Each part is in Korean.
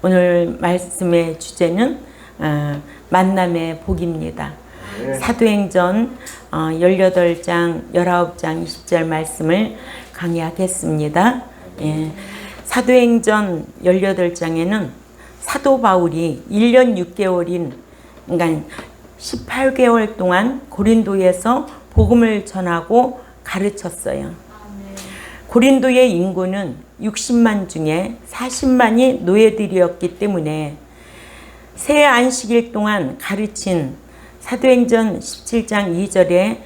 오늘 말씀의 주제는 만남의 복입니다. 사도행전 18장, 19장, 20절 말씀을 강의하겠습니다. 사도행전 18장에는 사도 바울이 1년 6개월인 그러니까 18개월 동안 고린도에서 복음을 전하고 가르쳤어요. 고린도의 인구는 60만 중에 40만이 노예들이었기 때문에 새 안식일 동안 가르친 사도행전 17장 2절에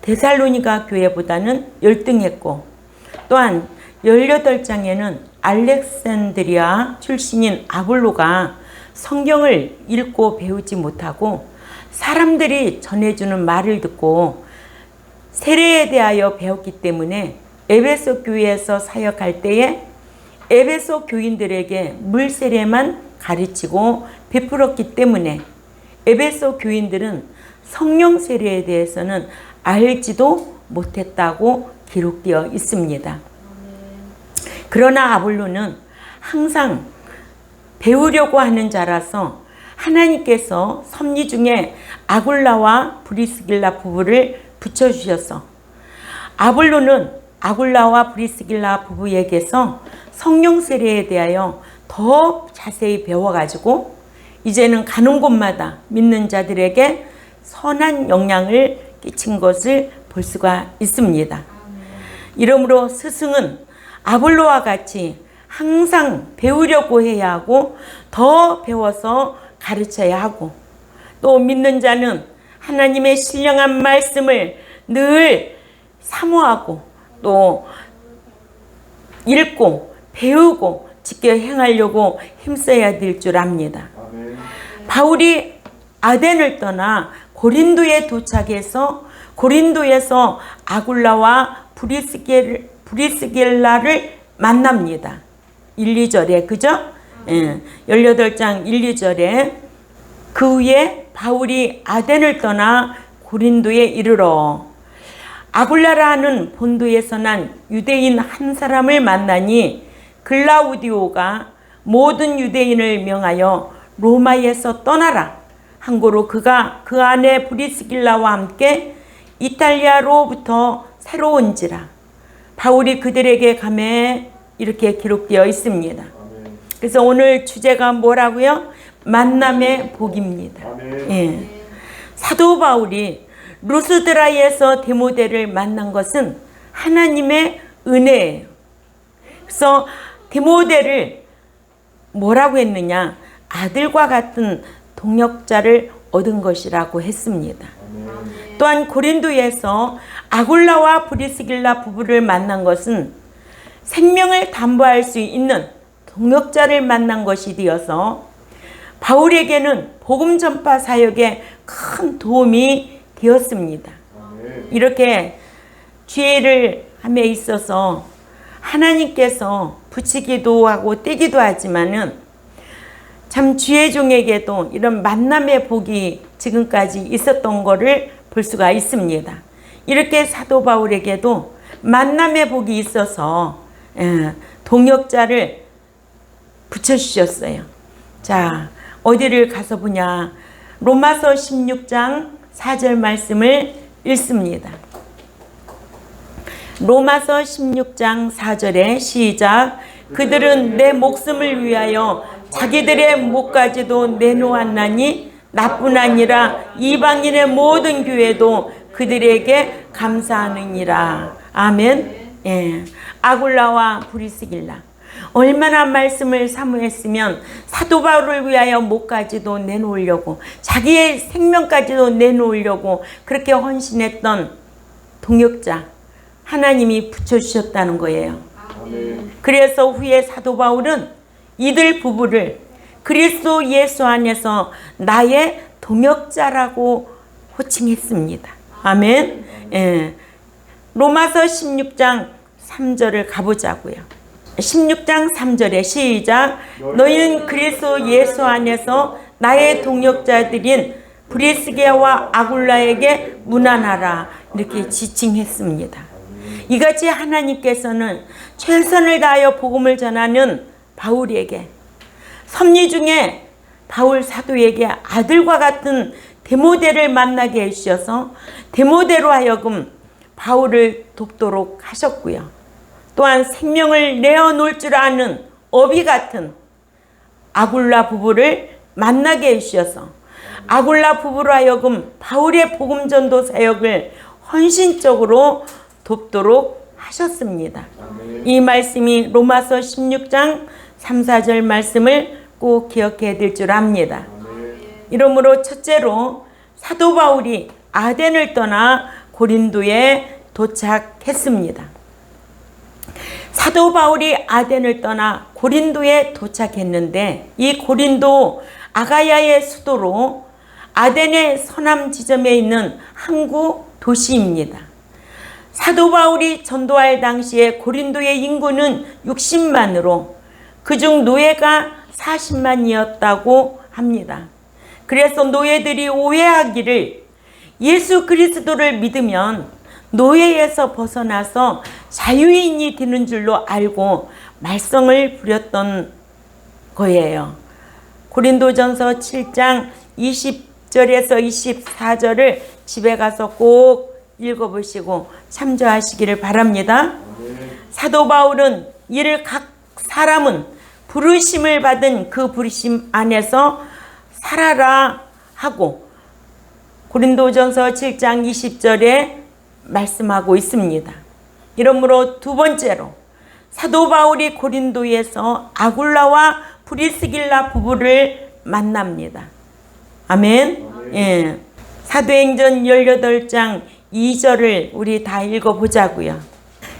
데살로니가 교회보다는 열등했고, 또한 18장에는 알렉산드리아 출신인 아볼로가 성경을 읽고 배우지 못하고 사람들이 전해주는 말을 듣고 세례에 대하여 배웠기 때문에 에베소 교회에서 사역할 때에 에베소 교인들에게 물세례만 가르치고 베풀었기 때문에 에베소 교인들은 성령 세례에 대해서는 알지도 못했다고 기록되어 있습니다. 그러나 아볼로는 항상 배우려고 하는 자라서 하나님께서 섭리 중에 아굴라와 브리스길라 부부를 붙여주셔서 아볼로는 아굴라와 브리스길라 부부에게서 성령 세례에 대하여 더 자세히 배워가지고 이제는 가는 곳마다 믿는 자들에게 선한 영향을 끼친 것을 볼 수가 있습니다. 이러므로 스승은 아볼로와 같이 항상 배우려고 해야 하고 더 배워서 가르쳐야 하고, 또 믿는 자는 하나님의 신령한 말씀을 늘 사모하고 또 읽고 배우고 지켜 행하려고 힘써야 될 줄 압니다. 바울이 아덴을 떠나 고린도에 도착해서 고린도에서 아굴라와 브리스길라를 만납니다. 1, 2절에 그죠? 18장 1, 2절에 그 후에 바울이 아덴을 떠나 고린도에 이르러 아굴라라는 본도에서 난 유대인 한 사람을 만나니 글라우디오가 모든 유대인을 명하여 로마에서 떠나라 한 고로 그가 그 안에 브리스길라와 함께 이탈리아로부터 새로 온지라. 바울이 그들에게 가매 이렇게 기록되어 있습니다. 그래서 오늘 주제가 뭐라고요? 만남의 복입니다. 사도 바울이 루스드라에서 디모데를 만난 것은 하나님의 은혜예요. 그래서 디모데를 뭐라고 했느냐? 아들과 같은 동역자를 얻은 것이라고 했습니다. 또한 고린도에서 아굴라와 브리스길라 부부를 만난 것은 생명을 담보할 수 있는 동역자를 만난 것이 되어서 바울에게는 복음 전파 사역에 큰 도움이 되었습니다. 이렇게 죄를 함에 있어서 하나님께서 붙이기도 하고 떼기도 하지만은 참 주의 종에게도 이런 만남의 복이 지금까지 있었던 것을 볼 수가 있습니다. 이렇게 사도 바울에게도 만남의 복이 있어서 동역자를 붙여주셨어요. 자, 어디를 가서 보냐? 로마서 16장 4절 말씀을 읽습니다. 로마서 16장 4절에 시작. 그들은 내 목숨을 위하여 자기들의 목까지도 내놓았나니 나뿐 아니라 이방인의 모든 교회도 그들에게 감사하느니라. 아멘. 아굴라와 브리스길라 얼마나 말씀을 사모했으면 사도 바울을 위하여 목까지도 내놓으려고, 자기의 생명까지도 내놓으려고 그렇게 헌신했던 동역자 하나님이 붙여주셨다는 거예요. 그래서 후에 사도 바울은 이들 부부를 그리스도 예수 안에서 나의 동역자라고 호칭했습니다. 아멘. 로마서 16장 3절을 가보자고요. 16장 3절에 시작. 너희는 그리스도 예수 안에서 나의 동역자들인 브리스게와 아굴라에게 문안하라. 이렇게 지칭했습니다. 이같이 하나님께서는 최선을 다하여 복음을 전하는 바울에게 섭리 중에 바울 사도에게 아들과 같은 데모데를 만나게 해주셔서 데모데로 하여금 바울을 돕도록 하셨고요. 또한 생명을 내어놓을 줄 아는 어비 같은 아굴라 부부를 만나게 해주셔서 아굴라 부부로 하여금 바울의 복음전도 사역을 헌신적으로 돕도록 하셨습니다. 이 말씀이 로마서 16장 3, 4절 말씀을 꼭 기억해야 될 줄 압니다. 이러므로 첫째로 사도 바울이 아덴을 떠나 고린도에 도착했습니다. 사도 바울이 아덴을 떠나 고린도에 도착했는데 이 고린도 아가야의 수도로 아덴의 서남 지점에 있는 항구 도시입니다. 사도 바울이 전도할 당시에 고린도의 인구는 60만으로 그중 노예가 40만이었다고 합니다. 그래서 노예들이 오해하기를 예수 그리스도를 믿으면 노예에서 벗어나서 자유인이 되는 줄로 알고 말썽을 부렸던 거예요. 고린도전서 7장 20절에서 24절을 집에 가서 꼭 읽어보시고 참조하시기를 바랍니다. 사도 바울은 이를 각 사람은 부르심을 받은 그 부르심 안에서 살아라 하고 고린도전서 7장 20절에 말씀하고 있습니다. 이러므로 두 번째로 사도 바울이 고린도에서 아굴라와 브리스길라 부부를 만납니다. 아멘. 예. 사도행전 18장 2절을 우리 다 읽어보자고요.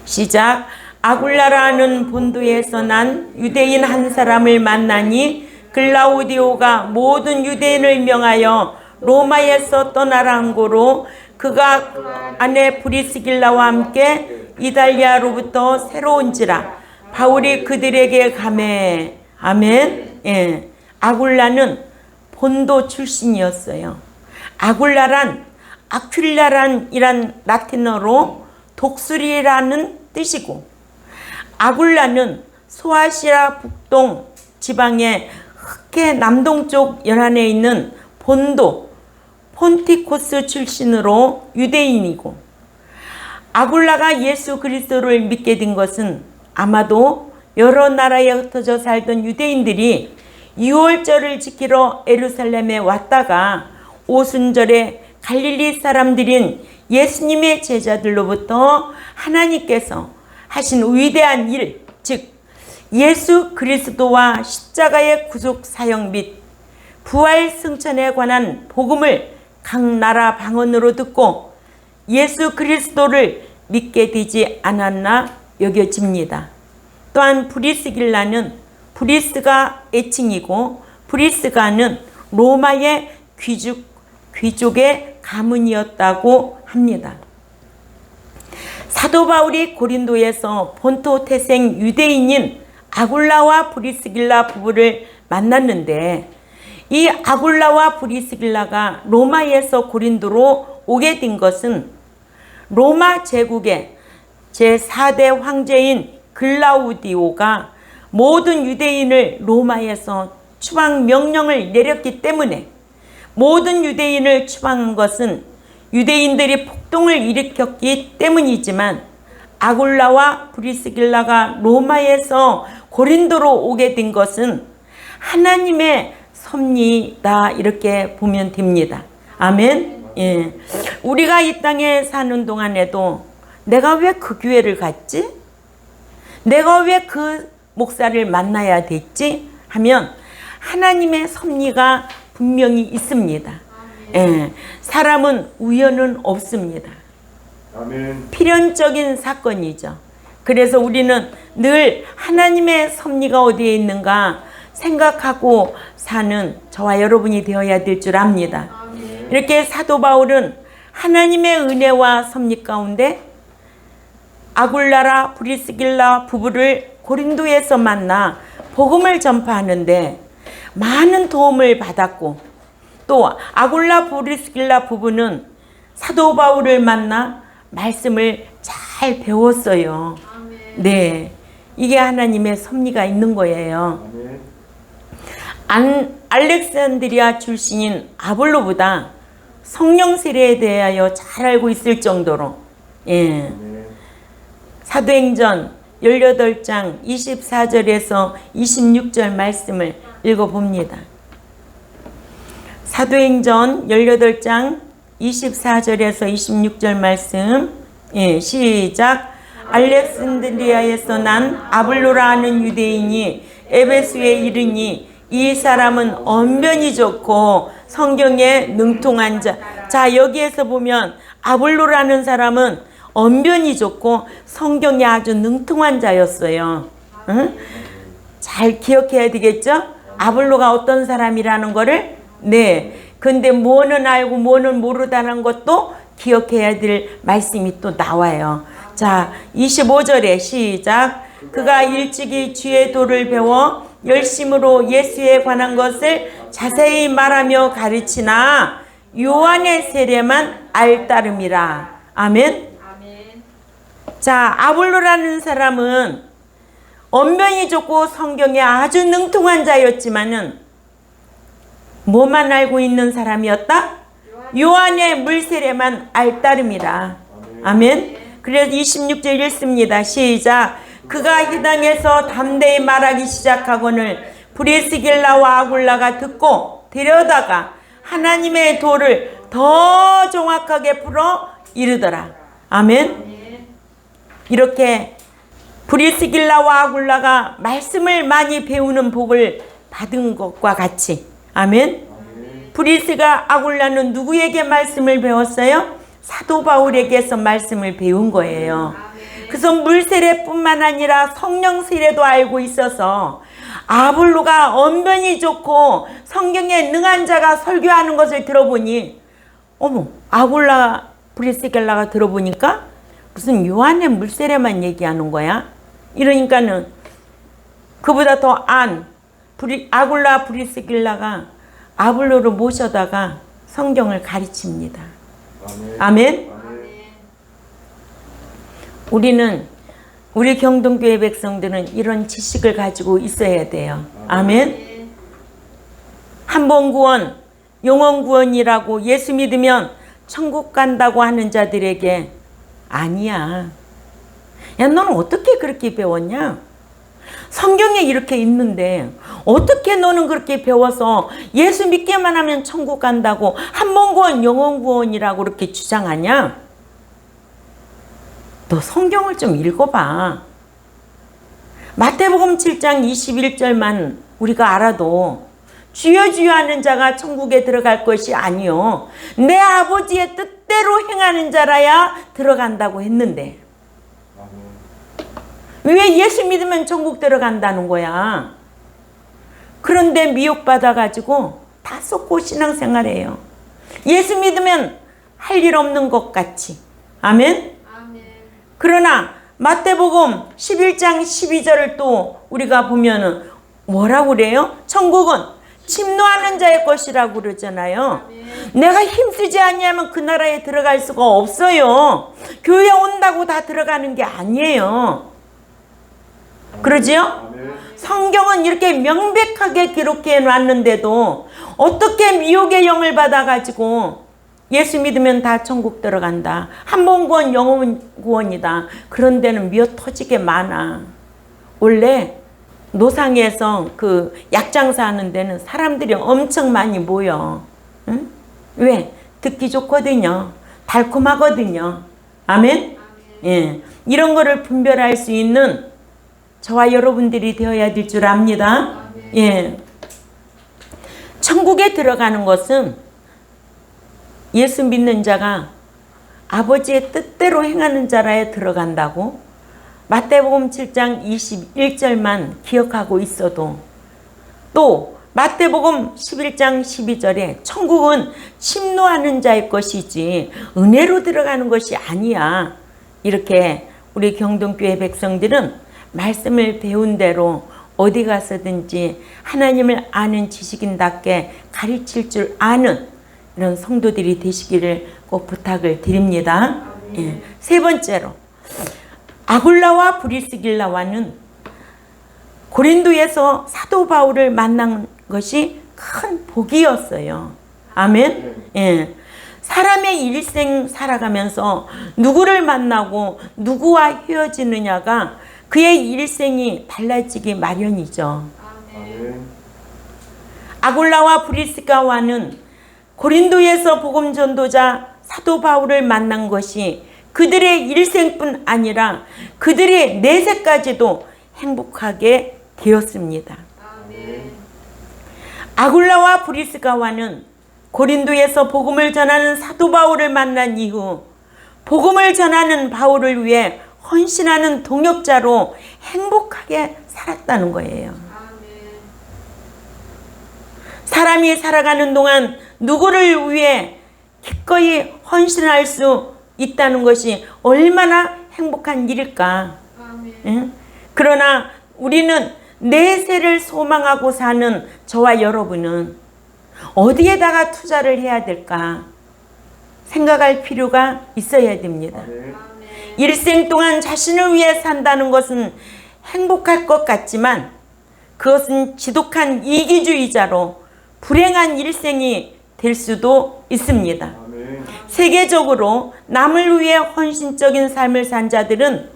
시작. 아굴라라는 본도에서 난 유대인 한 사람을 만나니 글라우디오가 모든 유대인을 명하여 로마에서 떠나라 한 고로 그가 아내 브리스길라와 함께 이달리아로부터 새로운지라 바울이 그들에게 가매. 아멘. 예. 아굴라는 본도 출신이었어요. 아굴라란 아퀼라란이란 라틴어로 독수리라는 뜻이고 아굴라는 소아시아 북동 지방의 흑해 남동쪽 연안에 있는 본도 폰티코스 출신으로 유대인이고 아굴라가 예수 그리스도를 믿게 된 것은 아마도 여러 나라에 흩어져 살던 유대인들이 유월절을 지키러 예루살렘에 왔다가 오순절에 갈릴리 사람들인 예수님의 제자들로부터 하나님께서 하신 위대한 일, 즉 예수 그리스도와 십자가의 구속 사역 및 부활 승천에 관한 복음을 각 나라 방언으로 듣고 예수 그리스도를 믿게 되지 않았나 여겨집니다. 또한 브리스길라는 브리스가 애칭이고 브리스가는 로마의 귀족의 가문이었다고 합니다. 사도 바울이 고린도에서 본토 태생 유대인인 아굴라와 브리스길라 부부를 만났는데 이 아굴라와 브리스길라가 로마에서 고린도로 오게 된 것은 로마 제국의 제4대 황제인 글라우디오가 모든 유대인을 로마에서 추방 명령을 내렸기 때문에 모든 유대인을 추방한 것은 유대인들이 폭동을 일으켰기 때문이지만 아굴라와 브리스길라가 로마에서 고린도로 오게 된 것은 하나님의 섭리다 이렇게 보면 됩니다. 아멘. 예. 우리가 이 땅에 사는 동안에도 내가 왜 그 교회를 갔지? 내가 왜 그 목사를 만나야 됐지? 하면 하나님의 섭리가 분명히 있습니다. 예. 사람은 우연은 없습니다. 아멘. 필연적인 사건이죠. 그래서 우리는 늘 하나님의 섭리가 어디에 있는가 생각하고 사는 저와 여러분이 되어야 될 줄 압니다. 이렇게 사도 바울은 하나님의 은혜와 섭리 가운데 아굴라라 브리스길라 부부를 고린도에서 만나 복음을 전파하는데 많은 도움을 받았고 또 아굴라 브리스길라 부부는 사도 바울을 만나 말씀을 잘 배웠어요. 네, 이게 하나님의 섭리가 있는 거예요. 알렉산드리아 출신인 아볼로보다 성령 세례에 대하여 잘 알고 있을 정도로, 예. 사도행전 18장 24절에서 26절 말씀을 읽어봅니다. 사도행전 18장 24절에서 26절 말씀, 예, 시작. 알렉산드리아에서 난 아볼로라 하는 유대인이 에베소에 이르니 이 사람은 언변이 좋고 성경에 능통한 자. 자, 여기에서 보면 아볼로라는 사람은 언변이 좋고 성경에 아주 능통한 자였어요. 응? 잘 기억해야 되겠죠? 아볼로가 어떤 사람이라는 거를. 네. 근데 뭐는 알고 뭐는 모르다는 것도 기억해야 될 말씀이 또 나와요. 자, 25절에 시작. 그가 일찍이 주의 도를 배워 열심으로 예수에 관한 것을 자세히 말하며 가르치나 요한의 세례만 알따름이라. 아멘. 자, 아볼로라는 사람은 언변이 좋고 성경에 아주 능통한 자였지만은 뭐만 알고 있는 사람이었다? 요한의 물세례만 알따름이라. 아멘. 그래서 26절 읽습니다. 시작. 그가 회당에서 담대히 말하기 시작하거늘 브리스길라와 아굴라가 듣고 데려다가 하나님의 도를 더 정확하게 풀어 이르더라. 아멘. 이렇게 브리스길라와 아굴라가 말씀을 많이 배우는 복을 받은 것과 같이, 아멘. 브리스가 아굴라는 누구에게 말씀을 배웠어요? 사도 바울에게서 말씀을 배운 거예요. 그래서 물세례뿐만 아니라 성령 세례도 알고 있어서 아볼로가 언변이 좋고 성경에 능한 자가 설교하는 것을 들어보니, 어머, 아굴라 브리스길라가 들어보니까 무슨 요한의 물세례만 얘기하는 거야? 이러니까는 그보다 더 아굴라 브리스길라가 아볼로를 모셔다가 성경을 가르칩니다. 아멘. 우리 경동교회 백성들은 이런 지식을 가지고 있어야 돼요. 아멘. 한 번 구원, 영원 구원이라고 예수 믿으면 천국 간다고 하는 자들에게 아니야. 야, 너는 어떻게 그렇게 배웠냐? 성경에 이렇게 있는데 어떻게 너는 그렇게 배워서 예수 믿기만 하면 천국 간다고 한 번 구원, 영원 구원이라고 그렇게 주장하냐? 너 성경을 좀 읽어봐. 마태복음 7장 21절만 우리가 알아도 주여 주여 하는 자가 천국에 들어갈 것이 아니요 내 아버지의 뜻대로 행하는 자라야 들어간다고 했는데 왜 예수 믿으면 천국 들어간다는 거야? 그런데 미혹받아가지고 다 쏟고 신앙생활해요. 예수 믿으면 할 일 없는 것 같이. 아멘? 그러나 마태복음 11장 12절을 또 우리가 보면은 뭐라고 그래요? 천국은 침노하는 자의 것이라고 그러잖아요. 내가 힘쓰지 아니하면 그 나라에 들어갈 수가 없어요. 교회 온다고 다 들어가는 게 아니에요. 그러지요? 성경은 이렇게 명백하게 기록해 놨는데도 어떻게 미혹의 영을 받아가지고 예수 믿으면 다 천국 들어간다. 한 번 구원 영원 구원이다. 그런 데는 미어 터지게 많아. 원래 노상에서 그 약장사 하는 데는 사람들이 엄청 많이 모여. 응? 왜? 듣기 좋거든요. 달콤하거든요. 아멘? 예. 이런 거를 분별할 수 있는 저와 여러분들이 되어야 될 줄 압니다. 예. 천국에 들어가는 것은 예수 믿는 자가 아버지의 뜻대로 행하는 자라에 들어간다고 마태복음 7장 21절만 기억하고 있어도 또 마태복음 11장 12절에 천국은 침노하는 자의 것이지 은혜로 들어가는 것이 아니야. 이렇게 우리 경동교회 백성들은 말씀을 배운 대로 어디 가서든지 하나님을 아는 지식인답게 가르칠 줄 아는 이런 성도들이 되시기를 꼭 부탁을 드립니다. 예. 세 번째로 아굴라와 브리스길라와는 고린도에서 사도 바울을 만난 것이 큰 복이었어요. 아멘. 예. 사람의 일생 살아가면서 누구를 만나고 누구와 헤어지느냐가 그의 일생이 달라지기 마련이죠. 아굴라와 브리스가와는 고린도에서 복음 전도자 사도 바울을 만난 것이 그들의 일생뿐 아니라 그들의 내세까지도 행복하게 되었습니다. 아굴라와 브리스가와는 고린도에서 복음을 전하는 사도 바울을 만난 이후 복음을 전하는 바울을 위해 헌신하는 동역자로 행복하게 살았다는 거예요. 사람이 살아가는 동안 누구를 위해 기꺼이 헌신할 수 있다는 것이 얼마나 행복한 일일까. 응? 그러나 우리는 내세를 소망하고 사는 저와 여러분은 어디에다가 투자를 해야 될까 생각할 필요가 있어야 됩니다. 일생 동안 자신을 위해 산다는 것은 행복할 것 같지만 그것은 지독한 이기주의자로 불행한 일생이 될 수도 있습니다. 세계적으로 남을 위해 헌신적인 삶을 산 자들은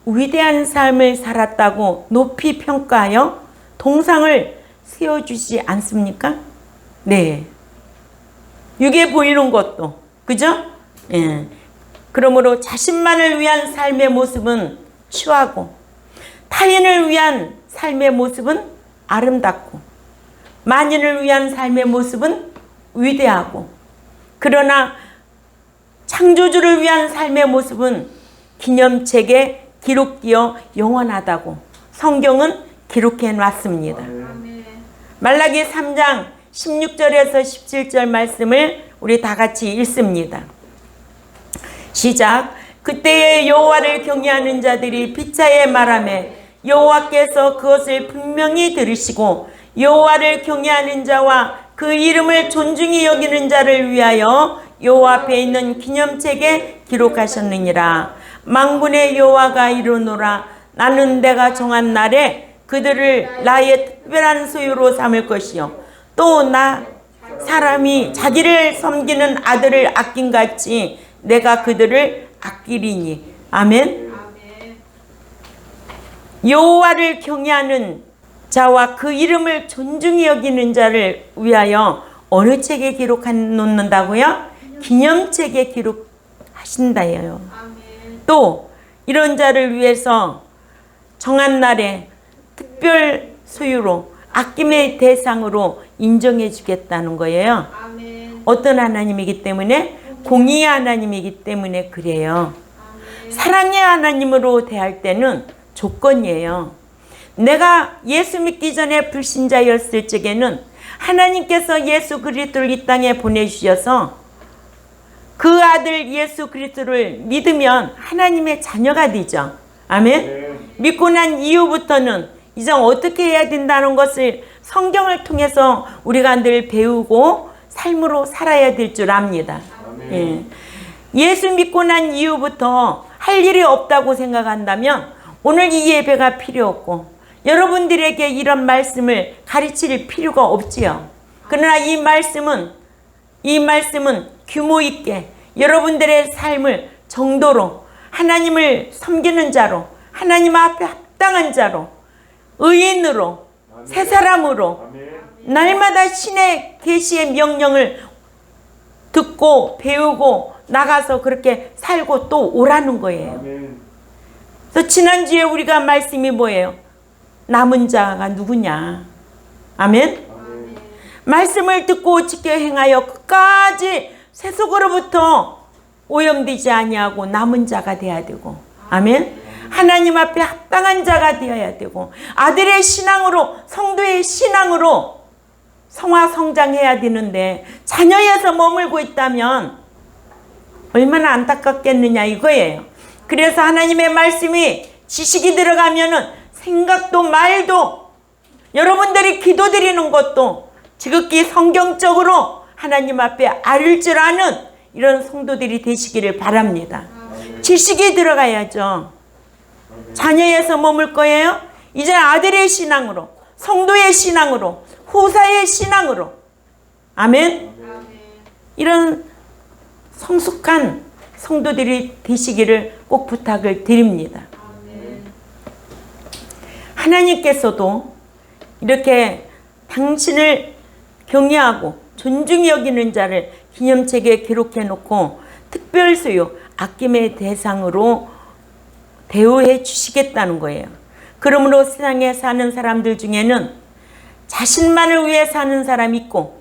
위대한 삶을 살았다고 높이 평가하여 동상을 세워주지 않습니까? 네. 이게 보이는 것도, 그죠? 예. 그러므로 자신만을 위한 삶의 모습은 추하고 타인을 위한 삶의 모습은 아름답고 만인을 위한 삶의 모습은 위대하고 그러나 창조주를 위한 삶의 모습은 기념책에 기록되어 영원하다고 성경은 기록해 놨습니다. 말라기 3장 16절에서 17절 말씀을 우리 다 같이 읽습니다. 시작. 그때에 여호와를 경외하는 자들이 피차에 말하매 여호와께서 그것을 분명히 들으시고 여호와를 경외하는 자와 그 이름을 존중히 여기는 자를 위하여 여호와 앞에 있는 기념책에 기록하셨느니라. 만군의 여호와가 이르노라. 나는 내가 정한 날에 그들을 나의 특별한 소유로 삼을 것이요 또 나 사람이 자기를 섬기는 아들을 아낀같이 내가 그들을 아끼리니. 아멘. 여호와를 경외하는 자와 그 이름을 존중히 여기는 자를 위하여 어느 책에 기록해 놓는다고요? 기념책에 기록하신다요. 또 이런 자를 위해서 정한 날에 특별 소유로 아낌의 대상으로 인정해 주겠다는 거예요. 어떤 하나님이기 때문에? 공의의 하나님이기 때문에 그래요. 사랑의 하나님으로 대할 때는 조건이에요. 내가 예수 믿기 전에 불신자였을 적에는 하나님께서 예수 그리스도를 이 땅에 보내주셔서 그 아들 예수 그리스도를 믿으면 하나님의 자녀가 되죠. 아멘. 믿고 난 이후부터는 이제 어떻게 해야 된다는 것을 성경을 통해서 우리가 늘 배우고 삶으로 살아야 될 줄 압니다. 예. 예수 믿고 난 이후부터 할 일이 없다고 생각한다면 오늘 이 예배가 필요 없고 여러분들에게 이런 말씀을 가르칠 필요가 없지요. 그러나 이 말씀은 규모 있게 여러분들의 삶을 정도로 하나님을 섬기는 자로 하나님 앞에 합당한 자로 의인으로 새 사람으로 날마다 신의 계시의 명령을 듣고 배우고 나가서 그렇게 살고 또 오라는 거예요. 그래서 지난주에 우리가 말씀이 뭐예요? 남은 자가 누구냐? 아멘? 말씀을 듣고 지켜 행하여 끝까지 세속으로부터 오염되지 아니하고 남은 자가 되어야 되고, 아멘? 하나님 앞에 합당한 자가 되어야 되고 아들의 신앙으로 성도의 신앙으로 성화 성장해야 되는데 자녀에서 머물고 있다면 얼마나 안타깝겠느냐 이거예요. 그래서 하나님의 말씀이 지식이 들어가면은 생각도 말도 여러분들이 기도드리는 것도 지극히 성경적으로 하나님 앞에 아를 줄 아는 이런 성도들이 되시기를 바랍니다. 지식이 들어가야죠. 자녀에서 머물 거예요. 이제 아들의 신앙으로 성도의 신앙으로 후사의 신앙으로. 아멘. 이런 성숙한 성도들이 되시기를 꼭 부탁을 드립니다. 하나님께서도 이렇게 당신을 경외하고 존중히 여기는 자를 기념책에 기록해 놓고 특별수요 아낌의 대상으로 대우해 주시겠다는 거예요. 그러므로 세상에 사는 사람들 중에는 자신만을 위해 사는 사람이 있고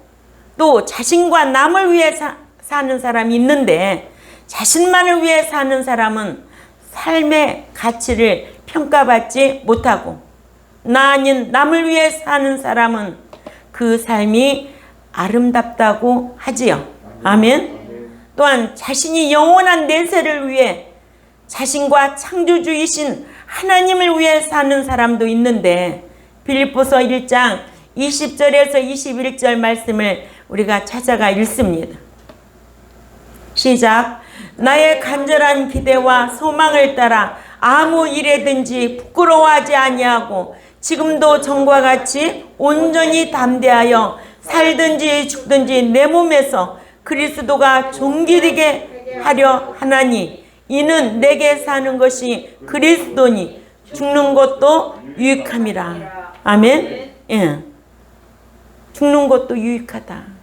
또 자신과 남을 위해 사는 사람이 있는데, 자신만을 위해 사는 사람은 삶의 가치를 평가받지 못하고 나 아닌 남을 위해 사는 사람은 그 삶이 아름답다고 하지요. 아멘. 또한 자신이 영원한 내세를 위해 자신과 창조주이신 하나님을 위해 사는 사람도 있는데, 빌립보서 1장 20절에서 21절 말씀을 우리가 찾아가 읽습니다. 시작. 나의 간절한 기대와 소망을 따라 아무 일에든지 부끄러워하지 아니하고 지금도 전과 같이 온전히 담대하여 살든지 죽든지 내 몸에서 그리스도가 존귀되게 하려 하나니 이는 내게 사는 것이 그리스도니 죽는 것도 유익함이라. 아멘. 예. 죽는 것도 유익하다.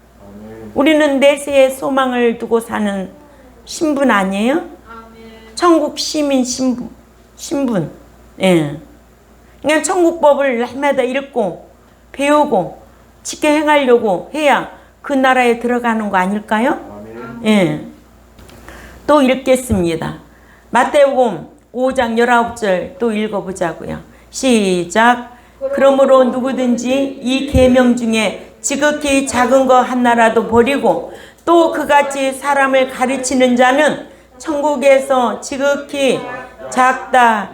우리는 내세의 소망을 두고 사는 신분 아니에요? 천국 시민 신분. 예. 그냥 천국법을 날마다 읽고 배우고 지켜 행하려고 해야 그 나라에 들어가는 거 아닐까요? 예. 또 읽겠습니다. 마태복음 5장 19절 또 읽어보자고요. 시작. 그러므로 누구든지 이 계명 중에 지극히 작은 거 하나라도 버리고 또 그같이 사람을 가르치는 자는 천국에서 지극히 작다.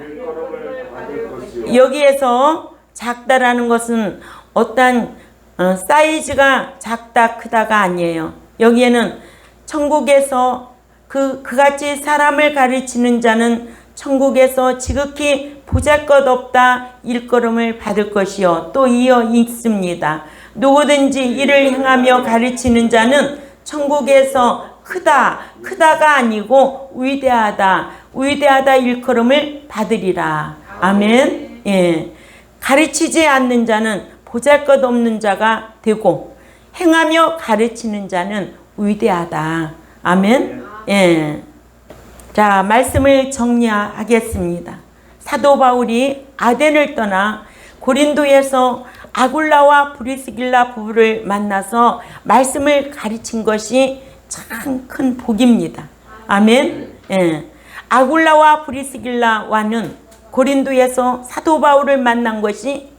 여기에서 작다라는 것은 어떤 사이즈가 작다 크다가 아니에요. 여기에는 천국에서 그같이 사람을 가르치는 자는 천국에서 지극히 보잘것없다 일컬음을 받을 것이요. 또 이어 읽습니다. 누구든지 이를 행하며 가르치는 자는 천국에서 크다가 아니고 위대하다 일컬음을 받으리라. 아멘. 예. 가르치지 않는 자는 보잘것없는 자가 되고 행하며 가르치는 자는 위대하다. 아멘. 예. 자, 말씀을 정리하겠습니다. 사도 바울이 아덴을 떠나 고린도에서 아굴라와 브리스길라 부부를 만나서 말씀을 가르친 것이 참 큰 복입니다. 아멘. 예. 아굴라와 브리스길라와는 고린도에서 사도 바울을 만난 것이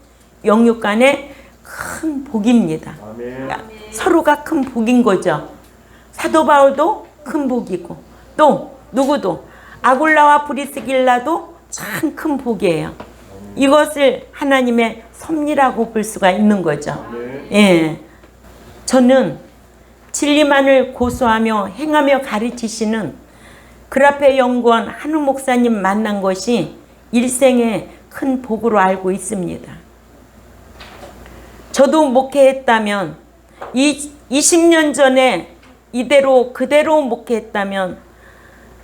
영육간의 큰 복입니다. 그러니까 서로가 큰 복인 거죠. 사도 바울도 큰 복이고 또 누구도 아굴라와 브리스길라도 참 큰 복이에요. 이것을 하나님의 섭리라고 볼 수가 있는 거죠. 예. 저는 진리만을 고수하며 행하며 가르치시는 그라페 연구원 한우 목사님 만난 것이 일생의 큰 복으로 알고 있습니다. 저도 목회했다면 20년 전에 그대로 목회했다면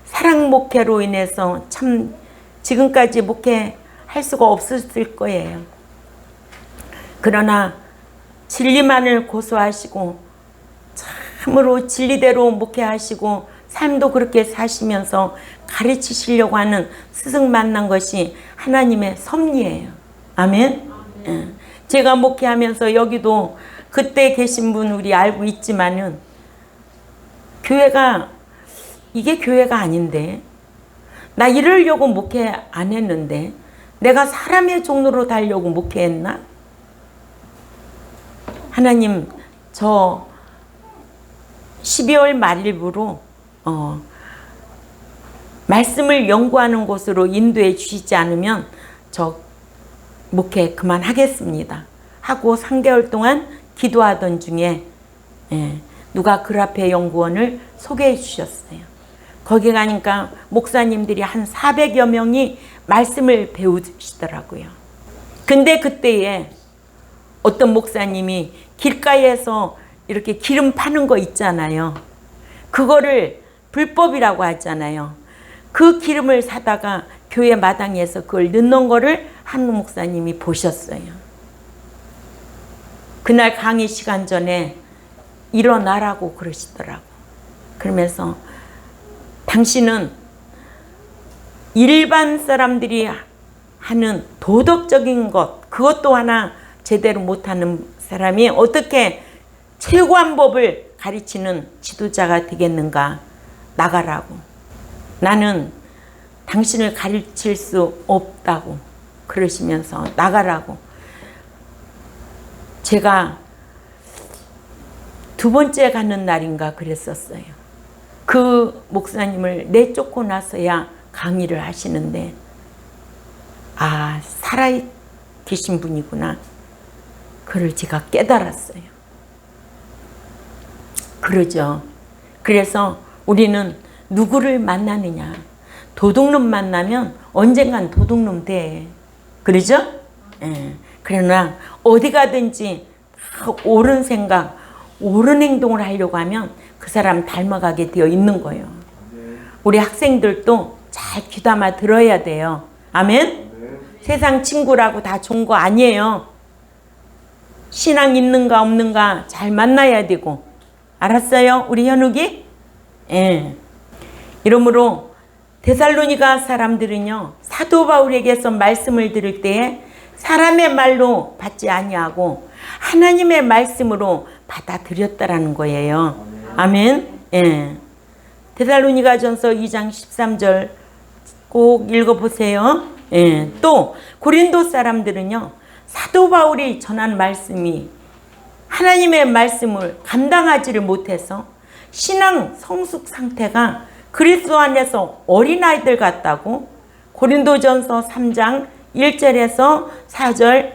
사랑 목회로 인해서 참 지금까지 목회할 수가 없었을 거예요. 그러나 진리만을 고수하시고 참으로 진리대로 목회하시고 삶도 그렇게 사시면서 가르치시려고 하는 스승 만난 것이 하나님의 섭리예요. 아멘. 예. 제가 목회하면서 여기도 그때 계신 분 우리 알고 있지만은 이게 교회가 아닌데 나 이러려고 목회 안 했는데 내가 사람의 종로로 달려고 목회했나? 하나님 저 12월 말일부로 말씀을 연구하는 곳으로 인도해 주시지 않으면 저 목회 그만하겠습니다 하고 3개월 동안 기도하던 중에 누가 그라페 연구원을 소개해 주셨어요. 거기 가니까 목사님들이 한 400여 명이 말씀을 배우시더라고요. 근데 그때에 어떤 목사님이 길가에서 이렇게 기름 파는 거 있잖아요. 그거를 불법이라고 하잖아요. 그 기름을 사다가 교회 마당에서 그걸 넣는 거를 한 목사님이 보셨어요. 그날 강의 시간 전에 일어나라고 그러시더라고. 그러면서 당신은 일반 사람들이 하는 도덕적인 것, 그것도 하나 제대로 못하는 사람이 어떻게 최고한 법을 가르치는 지도자가 되겠는가? 나가라고. 나는 당신을 가르칠 수 없다고 그러시면서 나가라고. 제가 두 번째 가는 날인가 그랬었어요. 그 목사님을 내쫓고 나서야 강의를 하시는데, 아, 살아계신 분이구나. 그걸 제가 깨달았어요. 그러죠. 그래서 우리는 누구를 만나느냐. 도둑놈 만나면 언젠간 도둑놈 돼. 그러죠? 예. 그러나 어디 가든지 옳은 생각, 옳은 행동을 하려고 하면 그 사람 닮아가게 되어 있는 거예요. 우리 학생들도 잘 귀담아 들어야 돼요. 아멘? 세상 친구라고 다 좋은 거 아니에요. 신앙 있는가 없는가 잘 만나야 되고. 알았어요? 우리 현욱이? 예. 이러므로 데살로니가 사람들은요, 사도 바울에게서 말씀을 들을 때에 사람의 말로 받지 아니하고 하나님의 말씀으로 받아들였다라는 거예요. 아멘. 예. 데살로니가전서 2장 13절 꼭 읽어보세요. 예. 또 고린도 사람들은요, 사도 바울이 전한 말씀이 하나님의 말씀을 감당하지를 못해서 신앙 성숙 상태가 그리스도 안에서 어린아이들 같다고 고린도전서 3장 1절에서 4절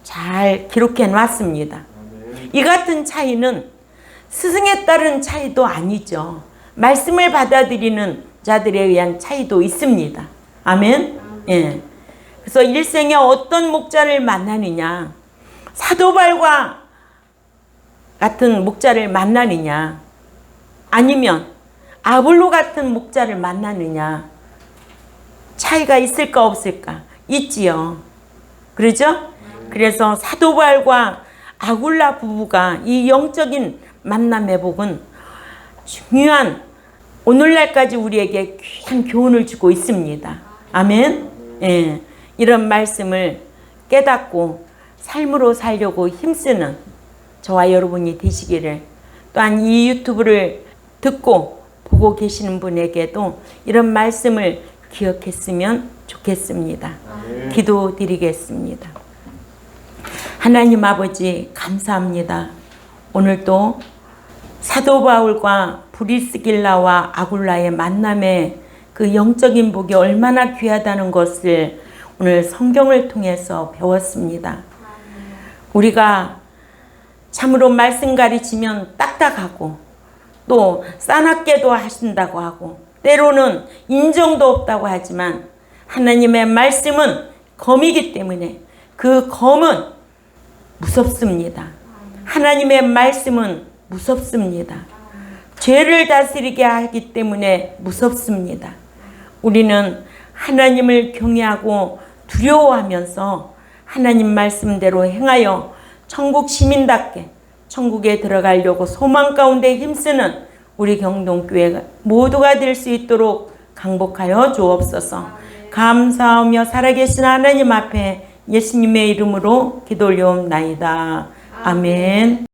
잘 기록해 놨습니다. 이 같은 차이는 스승에 따른 차이도 아니죠. 말씀을 받아들이는 자들에 의한 차이도 있습니다. 아멘. 예. 그래서 일생에 어떤 목자를 만나느냐, 사도 바울과 같은 목자를 만나느냐, 아니면 아볼로 같은 목자를 만나느냐, 차이가 있을까 없을까? 있지요. 그러죠? 그래서 사도 바울과 아굴라 부부가 이 영적인 만남의 복은 중요한, 오늘날까지 우리에게 귀한 교훈을 주고 있습니다. 아멘. 예. 이런 말씀을 깨닫고 삶으로 살려고 힘쓰는 저와 여러분이 되시기를, 또한 이 유튜브를 듣고 보고 계시는 분에게도 이런 말씀을 기억했으면 좋겠습니다. 기도드리겠습니다. 하나님 아버지, 감사합니다. 오늘도 사도 바울과 브리스길라와 아굴라의 만남의 그 영적인 복이 얼마나 귀하다는 것을 오늘 성경을 통해서 배웠습니다. 우리가 참으로 말씀 가르치면 딱딱하고 또 싸납게도 하신다고 하고 때로는 인정도 없다고 하지만 하나님의 말씀은 검이기 때문에 그 검은 무섭습니다. 하나님의 말씀은 무섭습니다. 죄를 다스리게 하기 때문에 무섭습니다. 우리는 하나님을 경외하고 두려워하면서 하나님 말씀대로 행하여 천국 시민답게 천국에 들어가려고 소망 가운데 힘쓰는 우리 경동교회가 모두가 될 수 있도록 강복하여 주옵소서. 감사하며 살아계신 하나님 앞에 예수님의 이름으로 기도 올려옵나이다. 아멘.